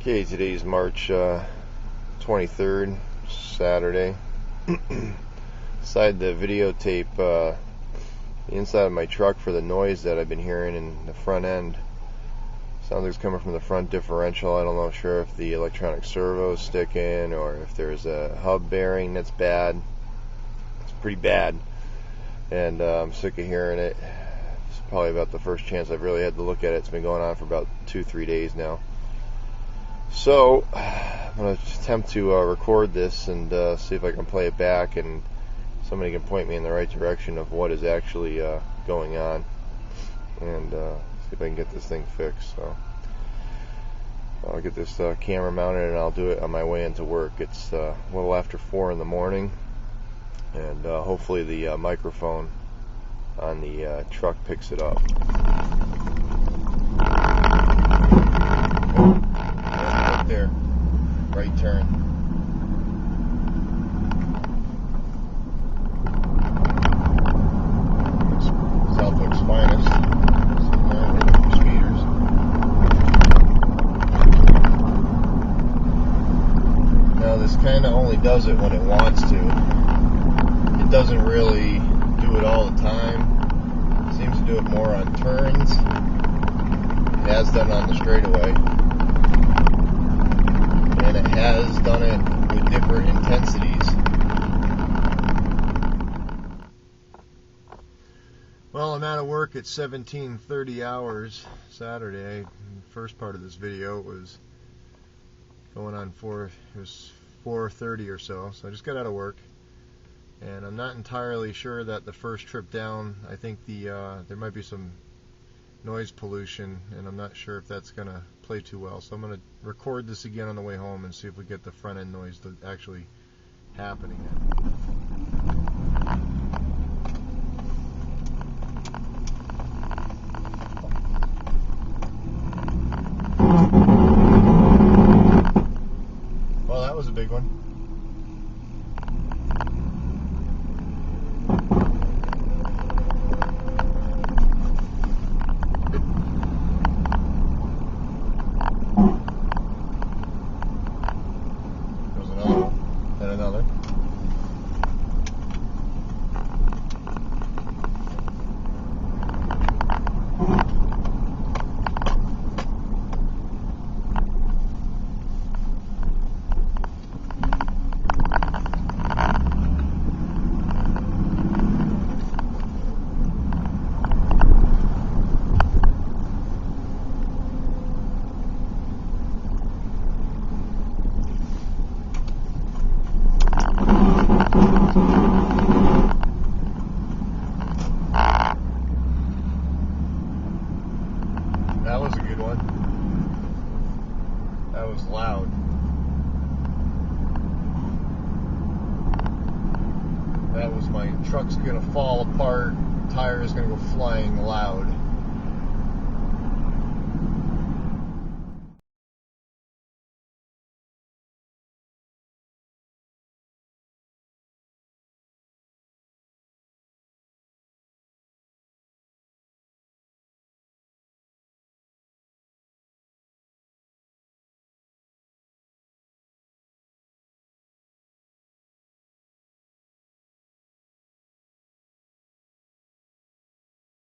Okay, today's March 23rd, Saturday. Decided to videotape the inside of my truck for the noise that I've been hearing in the front end. Sounds like it's coming from the front differential. I don't know sure if the electronic servo is sticking or if there's a hub bearing that's bad. It's pretty bad, and I'm sick of hearing it. It's probably about the first chance I've really had to look at it. It's been going on for about 2-3 days now. So I'm going to attempt to record this and see if I can play it back and somebody can point me in the right direction of what is actually going on, and see if I can get this thing fixed. So I'll get this camera mounted and I'll do it on my way into work. It's a little after 4 in the morning, and hopefully the microphone on the truck picks it up. There, right turn. Southwick's finest. Speeders. Now this kind of only does it when it wants to. It doesn't really do it all the time. It seems to do it more on turns. It has done on the straightaway. And it has done it with different intensities. Well, I'm out of work at 17:30 hours Saturday. The first part of this video was going on it was 4:30 or so. So I just got out of work, and I'm not entirely sure that the first trip down, I think there might be some noise pollution, and I'm not sure if that's going to play too well. So I'm going to record this again on the way home and see if we get the front end noise to actually happen again. Well, that was a big one. Another. That was a good one. That was loud. That was my truck's gonna fall apart, tires gonna go flying loud.